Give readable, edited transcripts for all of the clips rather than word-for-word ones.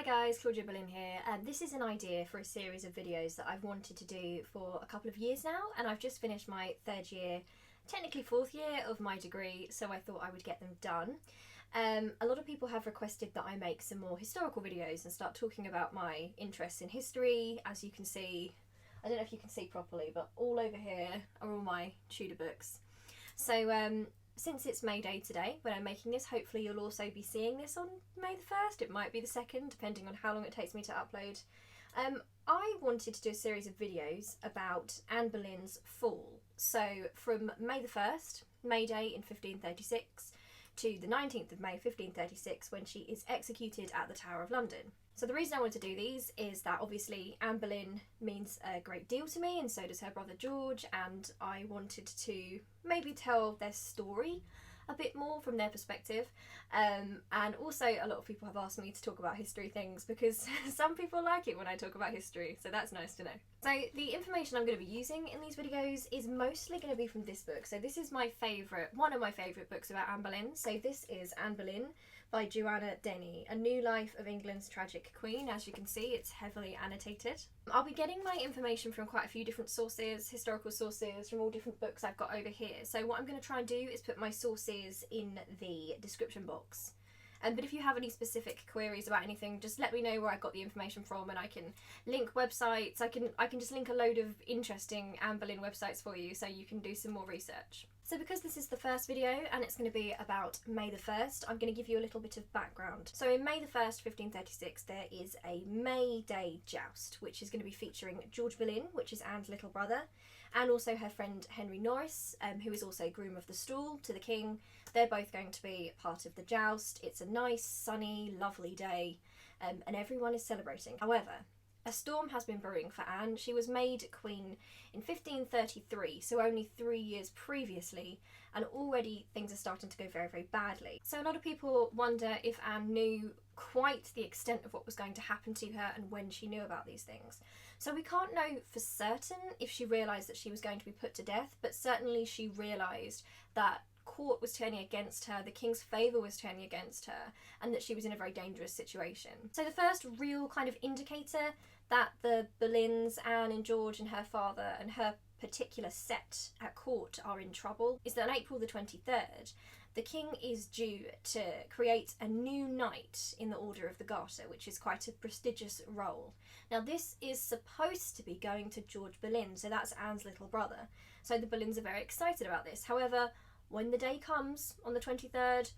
Hi guys, Claudia here, and this is an idea for a series of videos that I've wanted to do for a couple of years now, and I've just finished my third year, technically fourth year of my degree, so I thought I would get them done. A lot of people have requested that I make some more historical videos and start talking about my interests in history. As you can see, I don't know if you can see properly, but all over here are all my Tudor books. So since it's May Day today, when I'm making this, hopefully you'll also be seeing this on May the 1st. It might be the 2nd, depending on how long it takes me to upload. I wanted to do a series of videos about Anne Boleyn's fall. So from May the 1st, May Day in 1536, to the 19th of May 1536, when she is executed at the Tower of London. So the reason I wanted to do these is that obviously Anne Boleyn means a great deal to me, and so does her brother George, and I wanted to maybe tell their story a bit more from their perspective. And also a lot of people have asked me to talk about history things because some people like it when I talk about history, so that's nice to know. So the information I'm going to be using in these videos is mostly going to be from this book. So this is my favourite, one of my favourite books about Anne Boleyn. So this is Anne Boleyn by Joanna, Denny, A New Life of England's Tragic Queen. As you can see, it's heavily annotated. I'll be getting my information from quite a few different sources, historical sources, from all different books I've got over here. So what I'm going to try and do is put my sources in the description box. But if you have any specific queries about anything, just let me know where I got the information from, and I can link websites. I can just link a load of interesting Anne Boleyn websites for you so you can do some more research. So because this is the first video and it's going to be about May the 1st, I'm going to give you a little bit of background. So in May the 1st, 1536, there is a May Day joust, which is going to be featuring George Boleyn, which is Anne's little brother, and also her friend Henry Norris, who is also groom of the stool to the king. They're both going to be part of the joust. It's a nice, sunny, lovely day, and everyone is celebrating. However, a storm has been brewing for Anne. She was made queen in 1533, so only 3 years previously, and already things are starting to go very, very badly. So a lot of people wonder if Anne knew quite the extent of what was going to happen to her and when she knew about these things. So we can't know for certain if she realised that she was going to be put to death, but certainly she realised that court was turning against her, the king's favour was turning against her, and that she was in a very dangerous situation. So the first real kind of indicator that the Boleyns, Anne and George and her father and her particular set at court are in trouble is that on April the 23rd, the king is due to create a new knight in the Order of the Garter, which is quite a prestigious role. Now this is supposed to be going to George Boleyn, so that's Anne's little brother. So the Boleyns are very excited about this. However, when the day comes on the 23rd,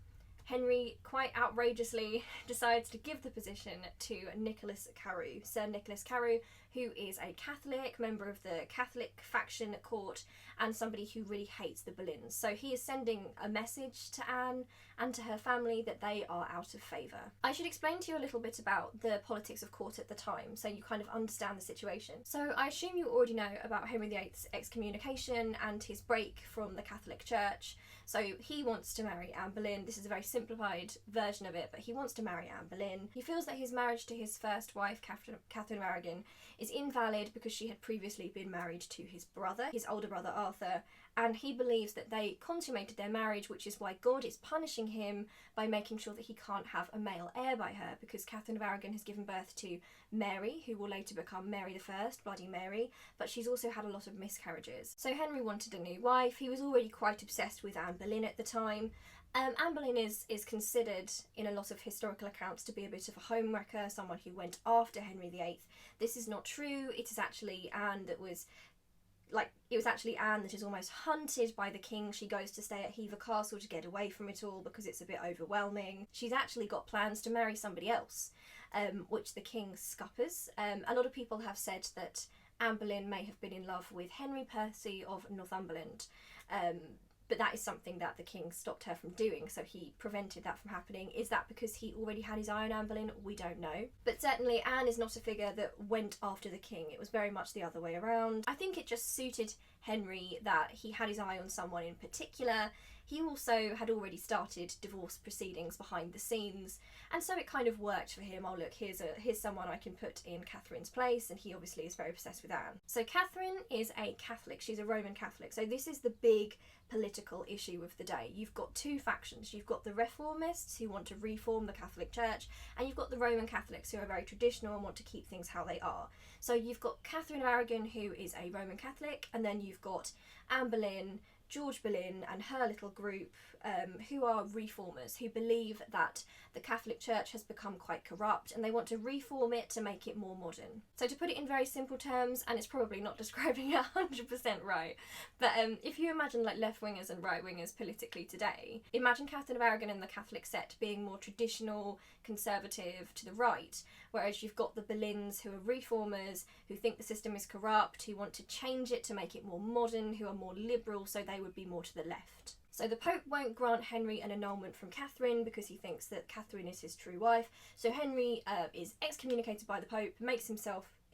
Henry quite outrageously decides to give the position to Nicholas Carew, Sir Nicholas Carew, who is a Catholic, member of the Catholic faction at court, and somebody who really hates the Boleyns. So he is sending a message to Anne and to her family that they are out of favour. I should explain to you a little bit about the politics of court at the time, so you kind of understand the situation. So I assume you already know about Henry VIII's excommunication and his break from the Catholic Church. So he wants to marry Anne Boleyn. This is a very simplified version of it, but he wants to marry Anne Boleyn. He feels that his marriage to his first wife, Catherine of Aragon, is invalid because she had previously been married to his brother, his older brother Arthur, and he believes that they consummated their marriage, which is why God is punishing him by making sure that he can't have a male heir by her, because Catherine of Aragon has given birth to Mary, who will later become Mary I, Bloody Mary, but she's also had a lot of miscarriages. So Henry wanted a new wife. He was already quite obsessed with Anne Boleyn at the time. Anne Boleyn is considered in a lot of historical accounts to be a bit of a homewrecker, someone who went after Henry VIII. This is not true. It is actually Anne that was Anne that is almost hunted by the king. She goes to stay at Hever Castle to get away from it all because it's a bit overwhelming. She's actually got plans to marry somebody else, which the king scuppers. A lot of people have said that Anne Boleyn may have been in love with Henry Percy of Northumberland, but that is something that the king stopped her from doing, so he prevented that from happening. Is that because he already had his eye on Anne Boleyn? We don't know. But certainly Anne is not a figure that went after the king. It was very much the other way around. I think it just suited Henry that he had his eye on someone in particular. he also had already started divorce proceedings behind the scenes, and so it kind of worked for him. Oh look, here's someone I can put in Catherine's place, and he obviously is very obsessed with Anne. So Catherine is a Catholic, she's a Roman Catholic, so this is the big political issue of the day. You've got two factions. You've got the reformists who want to reform the Catholic Church, and you've got the Roman Catholics who are very traditional and want to keep things how they are. So you've got Catherine of Aragon, who is a Roman Catholic, and then you've got Anne Boleyn, George Boleyn and her little group who are reformers, who believe that the Catholic Church has become quite corrupt and they want to reform it to make it more modern. So to put it in very simple terms, and it's probably not describing it 100% right, but if you imagine like left-wingers and right-wingers politically today, imagine Catherine of Aragon and the Catholic set being more traditional, conservative to the right, whereas you've got the Boleyns who are reformers, who think the system is corrupt, who want to change it to make it more modern, who are more liberal, so they would be more to the left. So the Pope won't grant Henry an annulment from Catherine because he thinks that Catherine is his true wife. So Henry is excommunicated by the Pope,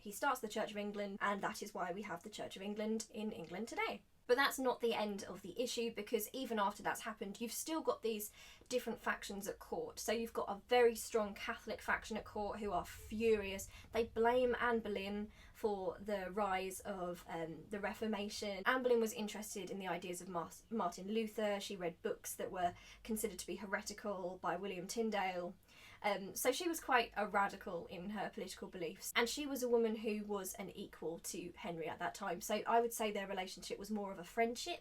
he starts the Church of England, and that is why we have the Church of England in England today. But that's not the end of the issue, because even after that's happened, you've still got these different factions at court. So you've got a very strong Catholic faction at court who are furious. They blame Anne Boleyn for the rise of the Reformation. Anne Boleyn was interested in the ideas of Martin Luther. She read books that were considered to be heretical by William Tyndale. So she was quite a radical in her political beliefs, and she was a woman who was an equal to Henry at that time. So I would say their relationship was more of a friendship.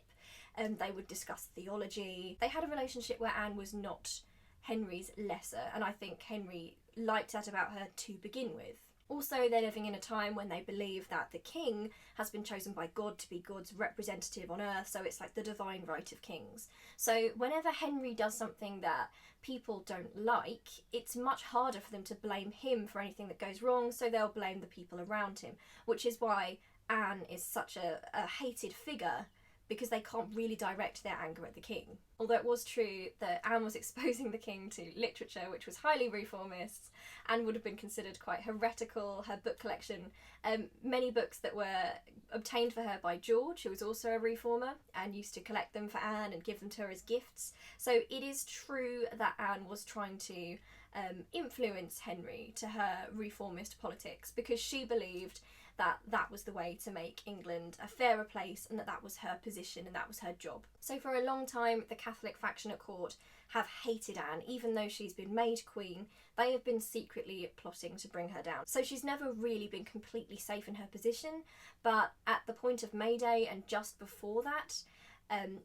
They would discuss theology. They had a relationship where Anne was not Henry's lesser, and I think Henry liked that about her to begin with. Also, they're living in a time when they believe that the king has been chosen by God to be God's representative on earth, so it's like the divine right of kings. So whenever Henry does something that people don't like, it's much harder for them to blame him for anything that goes wrong, so they'll blame the people around him, which is why Anne is such a hated figure, because they can't really direct their anger at the king. Although it was true that Anne was exposing the king to literature which was highly reformist and would have been considered quite heretical. Her book collection, many books that were obtained for her by George, who was also a reformer, and used to collect them for Anne and give them to her as gifts. So it is true that Anne was trying to influence Henry to her reformist politics, because she believed that that was the way to make England a fairer place, and that was her position and that was her job. So for a long time, the Catholic faction at court have hated Anne. Even though she's been made queen, they have been secretly plotting to bring her down. So she's never really been completely safe in her position, but at the point of May Day and just before that,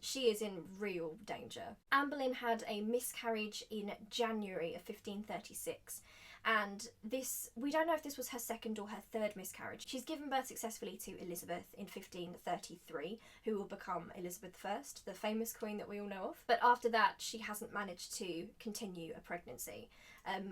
she is in real danger. Anne Boleyn had a miscarriage in January of 1536. And this, we don't know if this was her second or her third miscarriage. She's given birth successfully to Elizabeth in 1533, who will become Elizabeth I, the famous queen that we all know of. But after that, she hasn't managed to continue a pregnancy.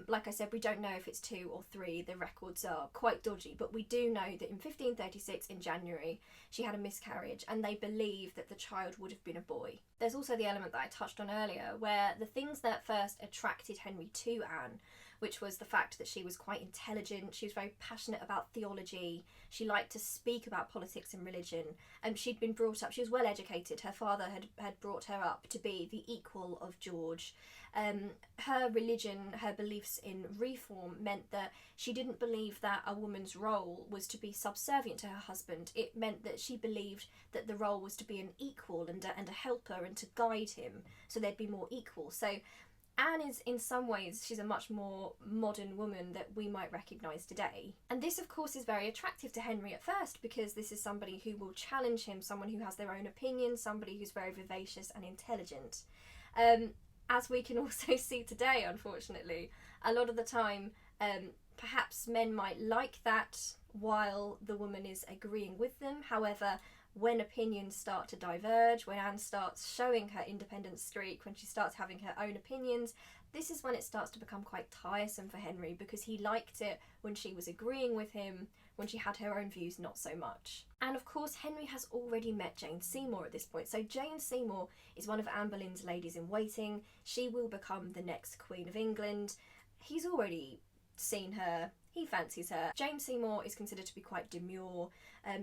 Like I said, we don't know if it's 2 or 3. The records are quite dodgy, but we do know that in 1536, in January, she had a miscarriage, and they believe that the child would have been a boy. There's also the element that I touched on earlier, where the things that first attracted Henry to Anne, which was the fact that she was quite intelligent, she was very passionate about theology, she liked to speak about politics and religion, and she'd been brought up, she was well educated, her father had brought her up to be the equal of George. Her religion, her beliefs in reform meant that she didn't believe that a woman's role was to be subservient to her husband. It meant that she believed that the role was to be an equal and a helper and to guide him, so they'd be more equal. So Anne is, in some ways, she's a much more modern woman that we might recognise today. And this, of course, is very attractive to Henry at first, because this is somebody who will challenge him, someone who has their own opinion, somebody who's very vivacious and intelligent. As we can also see today, unfortunately, a lot of the time, perhaps men might like that while the woman is agreeing with them. However, when opinions start to diverge, when Anne starts showing her independent streak, when she starts having her own opinions, this is when it starts to become quite tiresome for Henry, because he liked it when she was agreeing with him, when she had her own views, not so much. And of course, Henry has already met Jane Seymour at this point. So Jane Seymour is one of Anne Boleyn's ladies in waiting. She will become the next Queen of England. He's already seen her, he fancies her. Jane Seymour is considered to be quite demure.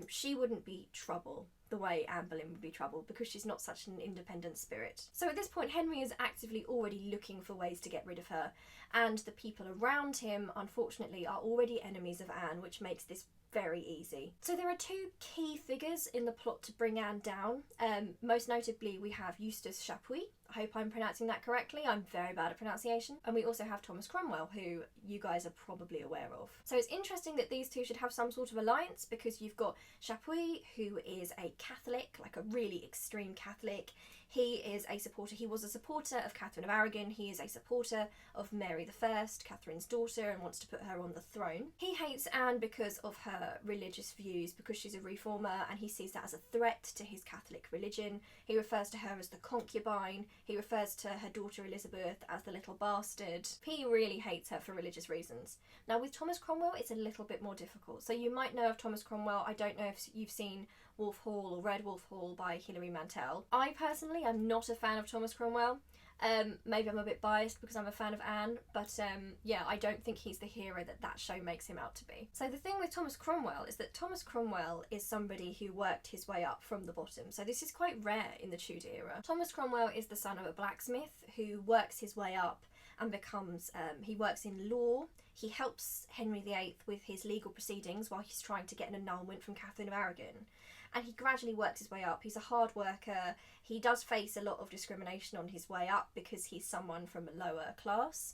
She wouldn't be trouble the way Anne Boleyn would be troubled, because she's not such an independent spirit. So at this point, Henry is actively already looking for ways to get rid of her, and the people around him, unfortunately, are already enemies of Anne, which makes this very easy. So there are two key figures in the plot to bring Anne down. Most notably, we have Eustace Chapuis. I hope I'm pronouncing that correctly. I'm very bad at pronunciation. And we also have Thomas Cromwell, who you guys are probably aware of. So it's interesting that these two should have some sort of alliance, because you've got Chapuis, who is a Catholic, like a really extreme Catholic. He is a supporter, he was a supporter of Catherine of Aragon, he is a supporter of Mary I, Catherine's daughter, and wants to put her on the throne. He hates Anne because of her religious views, because she's a reformer, and he sees that as a threat to his Catholic religion. He refers to her as the concubine, he refers to her daughter Elizabeth as the little bastard. He really hates her for religious reasons. Now with Thomas Cromwell, it's a little bit more difficult. So you might know of Thomas Cromwell, I don't know if you've seen Wolf Hall or Red Wolf Hall by Hilary Mantel. I personally am not a fan of Thomas Cromwell. Maybe I'm a bit biased because I'm a fan of Anne, but yeah, I don't think he's the hero that show makes him out to be. So the thing with Thomas Cromwell is that Thomas Cromwell is somebody who worked his way up from the bottom, so this is quite rare in the Tudor era. Thomas Cromwell is the son of a blacksmith who works his way up and becomes, he works in law. He helps Henry VIII with his legal proceedings while he's trying to get an annulment from Catherine of Aragon. And he gradually works his way up. He's a hard worker. He does face a lot of discrimination on his way up because he's someone from a lower class.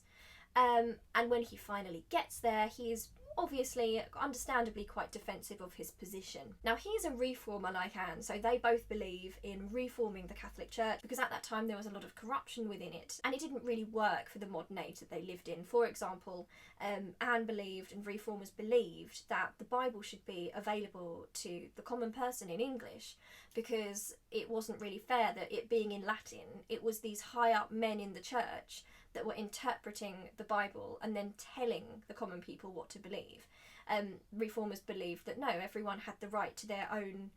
And when he finally gets there, he is obviously, understandably, quite defensive of his position. Now, he's a reformer like Anne, so they both believe in reforming the Catholic Church, because at that time there was a lot of corruption within it, and it didn't really work for the modern age that they lived in. For example, Anne believed, and reformers believed, that the Bible should be available to the common person in English, because it wasn't really fair that it being in Latin, it was these high up men in the church that were interpreting the Bible and then telling the common people what to believe. Reformers believed that no, everyone had the right to their own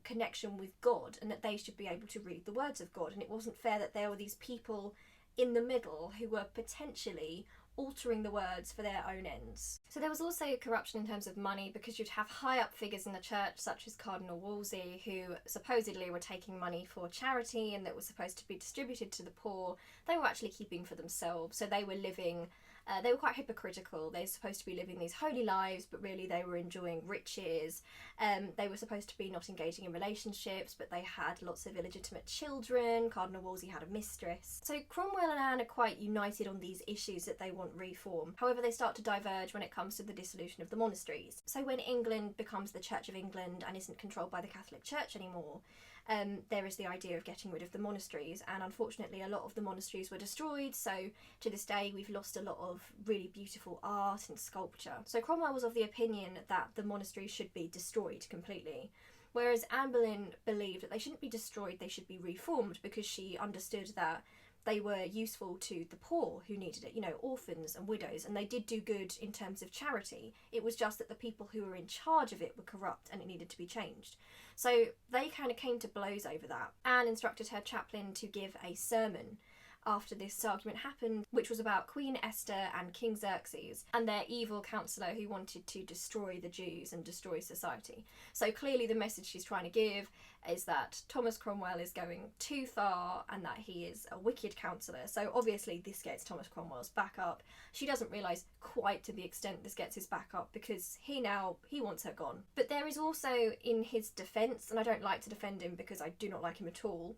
connection with God, and that they should be able to read the words of God, and it wasn't fair that there were these people in the middle who were potentially altering the words for their own ends. So there was also corruption in terms of money, because you'd have high up figures in the church such as Cardinal Wolsey, who supposedly were taking money for charity and that was supposed to be distributed to the poor. They were actually keeping for themselves, so they were living they were quite hypocritical. They were supposed to be living these holy lives, but really they were enjoying riches. They were supposed to be not engaging in relationships, but they had lots of illegitimate children. Cardinal Wolsey had a mistress. So Cromwell and Anne are quite united on these issues that they want reform. However, they start to diverge when it comes to the dissolution of the monasteries. So when England becomes the Church of England and isn't controlled by the Catholic Church anymore, there is the idea of getting rid of the monasteries, and unfortunately a lot of the monasteries were destroyed, so to this day we've lost a lot of really beautiful art and sculpture. So Cromwell was of the opinion that the monasteries should be destroyed completely, whereas Anne Boleyn believed that they shouldn't be destroyed, they should be reformed, because she understood that they were useful to the poor who needed it, you know, orphans and widows, and they did do good in terms of charity. It was just that the people who were in charge of it were corrupt and it needed to be changed. So they kind of came to blows over that. Anne instructed her chaplain to give a sermon after this argument happened, which was about Queen Esther and King Xerxes and their evil counsellor who wanted to destroy the Jews and destroy society. So clearly the message she's trying to give is that Thomas Cromwell is going too far and that he is a wicked counsellor. So obviously this gets Thomas Cromwell's back up. She doesn't realise quite to the extent this gets his back up, because he wants her gone. But there is also, in his defence, and I don't like to defend him because I do not like him at all,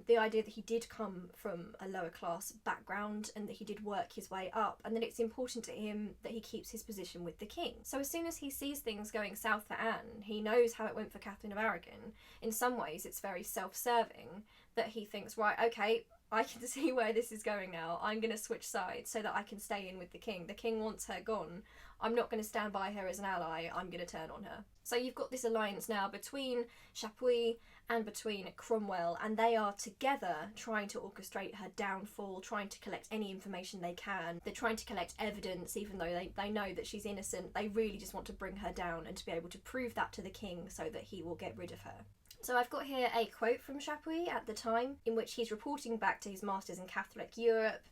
the idea that he did come from a lower class background and that he did work his way up, and that it's important to him that he keeps his position with the king. So as soon as he sees things going south for Anne, he knows how it went for Catherine of Aragon. In some ways it's very self-serving that he thinks, right, okay, I can see where this is going now. I'm going to switch sides so that I can stay in with the king. The king wants her gone. I'm not going to stand by her as an ally. I'm going to turn on her. So you've got this alliance now between Chapuis and between Cromwell, and they are together trying to orchestrate her downfall, trying to collect any information they can. They're trying to collect evidence, even though they know that she's innocent. They really just want to bring her down and to be able to prove that to the king so that he will get rid of her. So I've got here a quote from Chapuis at the time, in which he's reporting back to his masters in Catholic Europe.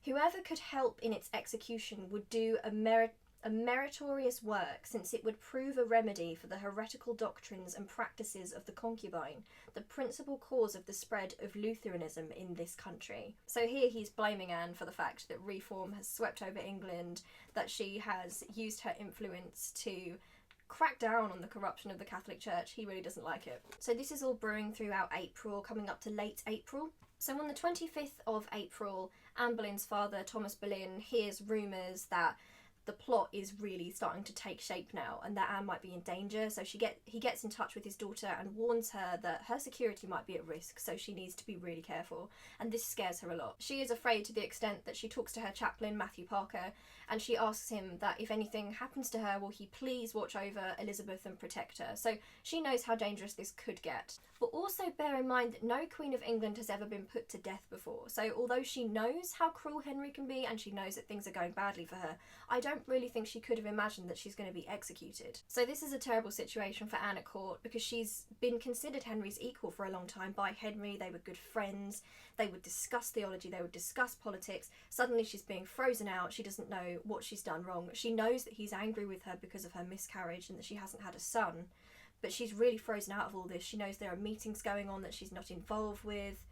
"Whoever could help in its execution would do a a meritorious work, since it would prove a remedy for the heretical doctrines and practices of the concubine, the principal cause of the spread of Lutheranism in this country. So here he's blaming Anne for the fact that reform has swept over England, that she has used her influence to crack down on the corruption of the Catholic Church. He really doesn't like it. So this is all brewing throughout April, coming up to late April. So on the 25th of April, Anne Boleyn's father, Thomas Boleyn, hears rumours that the plot is really starting to take shape now and that Anne might be in danger. So he gets in touch with his daughter and warns her that her security might be at risk, so she needs to be really careful. And this scares her a lot. She is afraid to the extent that she talks to her chaplain, Matthew Parker, and she asks him that if anything happens to her, will he please watch over Elizabeth and protect her. So she knows how dangerous this could get. But also bear in mind that no Queen of England has ever been put to death before. So although she knows how cruel Henry can be and she knows that things are going badly for her, I don't really think she could have imagined that she's going to be executed. So this is a terrible situation for Anne at court, because she's been considered Henry's equal for a long time by Henry. They were good friends. They would discuss theology. They would discuss politics. Suddenly she's being frozen out. She doesn't know what she's done wrong. She knows that he's angry with her because of her miscarriage and that she hasn't had a son. But she's really frozen out of all this. She knows there are meetings going on that she's not involved with.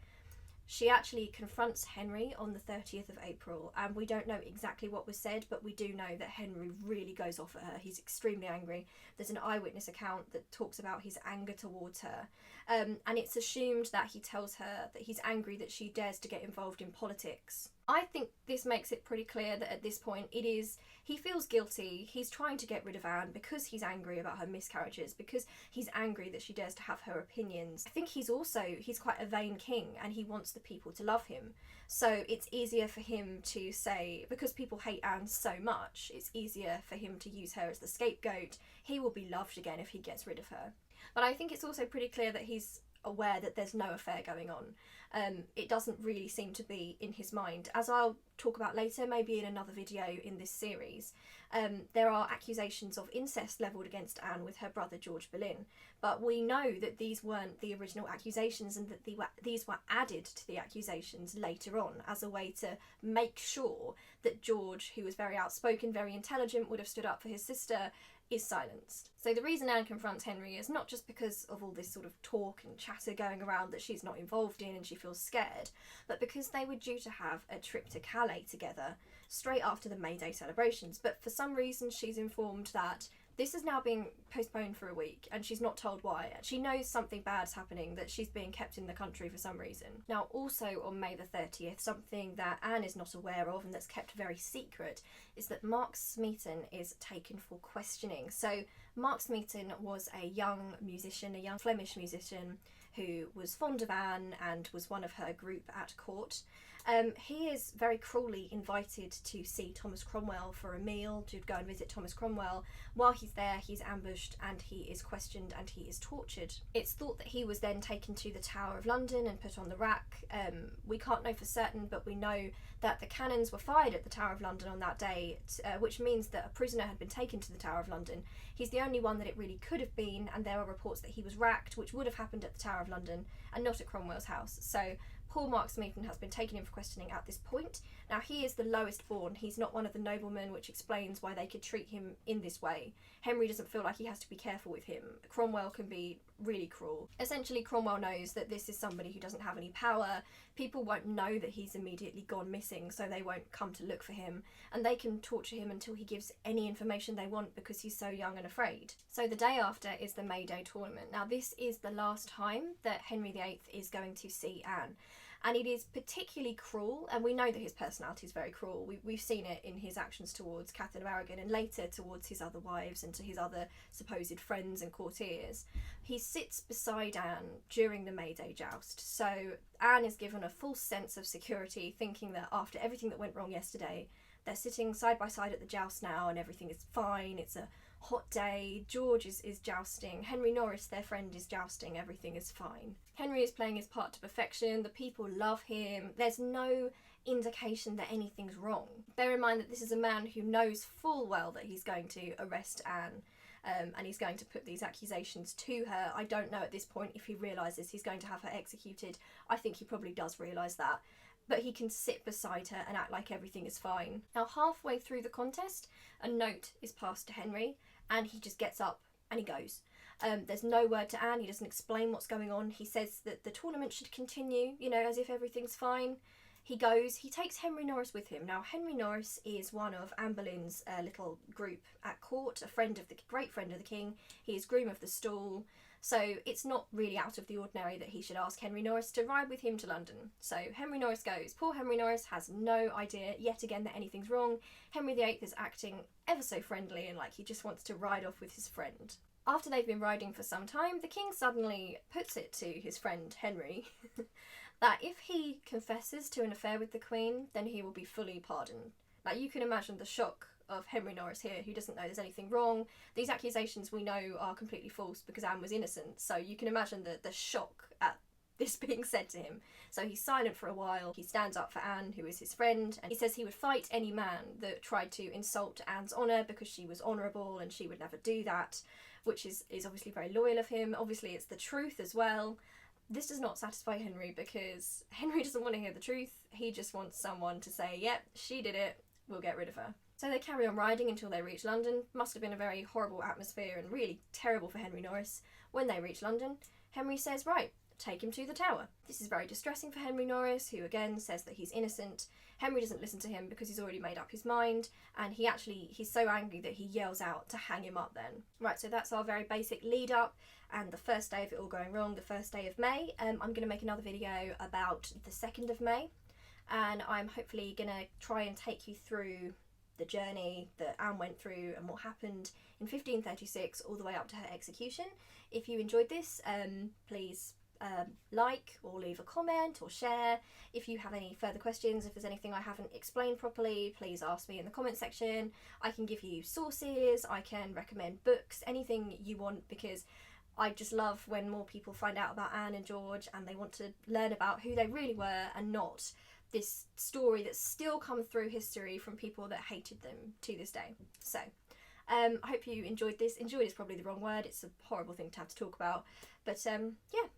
She actually confronts Henry on the 30th of April, and we don't know exactly what was said, but we do know that Henry really goes off at her. He's extremely angry. There's an eyewitness account that talks about his anger towards her, and it's assumed that he tells her that he's angry that she dares to get involved in politics. I think this makes it pretty clear that at this point he feels guilty. He's trying to get rid of Anne because he's angry about her miscarriages, because he's angry that she dares to have her opinions. I think he's quite a vain king and he wants the people to love him. So it's easier for him to say, because people hate Anne so much, it's easier for him to use her as the scapegoat. He will be loved again if he gets rid of her. But I think it's also pretty clear that he's aware that there's no affair going on. It doesn't really seem to be in his mind. As I'll talk about later, maybe in another video in this series, there are accusations of incest levelled against Anne with her brother George Boleyn, but we know that these weren't the original accusations and that these were added to the accusations later on as a way to make sure that George, who was very outspoken, very intelligent, would have stood up for his sister, is silenced. So the reason Anne confronts Henry is not just because of all this sort of talk and chatter going around that she's not involved in and she feels scared, but because they were due to have a trip to Calais together straight after the May Day celebrations. But for some reason she's informed that this is now being postponed for a week and she's not told why. She knows something bad's happening, that she's being kept in the country for some reason. Now also on May the 30th, something that Anne is not aware of and that's kept very secret is that Mark Smeaton is taken for questioning. So Mark Smeaton was a young musician, a young Flemish musician who was fond of Anne and was one of her group at court. He is very cruelly invited to see Thomas Cromwell for a meal, to go and visit Thomas Cromwell. While he's there, he's ambushed and he is questioned and he is tortured. It's thought that he was then taken to the Tower of London and put on the rack. We can't know for certain, but we know that the cannons were fired at the Tower of London on that day, which means that a prisoner had been taken to the Tower of London. He's the only one that it really could have been, and there are reports that he was racked, which would have happened at the Tower of London and not at Cromwell's house. So poor Mark Smeaton has been taken in for questioning at this point. Now he is the lowest born, he's not one of the noblemen, which explains why they could treat him in this way. Henry doesn't feel like he has to be careful with him. Cromwell can be really cruel. Essentially Cromwell knows that this is somebody who doesn't have any power. People won't know that he's immediately gone missing, so they won't come to look for him, and they can torture him until he gives any information they want because he's so young and afraid. So the day after is the May Day tournament. Now this is the last time that Henry VIII is going to see Anne. And it is particularly cruel, and we know that his personality is very cruel. We've seen it in his actions towards Catherine of Aragon and later towards his other wives and to his other supposed friends and courtiers. He sits beside Anne during the May Day joust. So Anne is given a false sense of security, thinking that after everything that went wrong yesterday, they're sitting side by side at the joust now and everything is fine. It's a hot day, George is jousting, Henry Norris, their friend, is jousting, everything is fine. Henry is playing his part to perfection, the people love him, there's no indication that anything's wrong. Bear in mind that this is a man who knows full well that he's going to arrest Anne, and he's going to put these accusations to her. I don't know at this point if he realises he's going to have her executed. I think he probably does realise that. but he can sit beside her and act like everything is fine. Now, halfway through the contest, a note is passed to Henry, and he just gets up and he goes. There's no word to Anne. He doesn't explain what's going on. He says that the tournament should continue, you know, as if everything's fine. He goes. He takes Henry Norris with him. Now, Henry Norris is one of Anne Boleyn's little group at court, great friend of the king. He is groom of the stall. So it's not really out of the ordinary that he should ask Henry Norris to ride with him to London. So Henry Norris goes. Poor Henry Norris has no idea yet again that anything's wrong. Henry VIII is acting ever so friendly and like he just wants to ride off with his friend. After they've been riding for some time, the king suddenly puts it to his friend Henry that if he confesses to an affair with the Queen, then he will be fully pardoned. Now you can imagine the shock of Henry Norris here, who doesn't know there's anything wrong. These accusations we know are completely false because Anne was innocent, so you can imagine the shock at this being said to him. So he's silent for a while. He stands up for Anne, who is his friend, and he says he would fight any man that tried to insult Anne's honour because she was honourable and she would never do that, which is obviously very loyal of him. Obviously it's the truth as well. This does not satisfy Henry because Henry doesn't want to hear the truth. He just wants someone to say, yep, she did it, we'll get rid of her. So they carry on riding until they reach London. Must have been a very horrible atmosphere and really terrible for Henry Norris. When they reach London, Henry says, right, take him to the Tower. This is very distressing for Henry Norris, who again says that he's innocent. Henry doesn't listen to him because he's already made up his mind, and he's so angry that he yells out to hang him up then. Right, so that's our very basic lead up and the first day of it all going wrong, the first day of May. I'm going to make another video about the 2nd of May, and I'm hopefully going to try and take you through the journey that Anne went through and what happened in 1536 all the way up to her execution. If you enjoyed this, please like or leave a comment or share. If you have any further questions, if there's anything I haven't explained properly, please ask me in the comment section. I can give you sources, I can recommend books, anything you want, because I just love when more people find out about Anne and George and they want to learn about who they really were and not this story that's still come through history from people that hated them to this day. So I hope you enjoyed this. Enjoyed is probably the wrong word. It's a horrible thing to have to talk about. But yeah,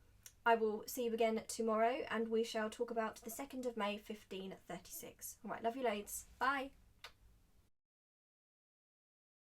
I will see you again tomorrow and we shall talk about the 2nd of May 1536. Alright, love you loads. Bye.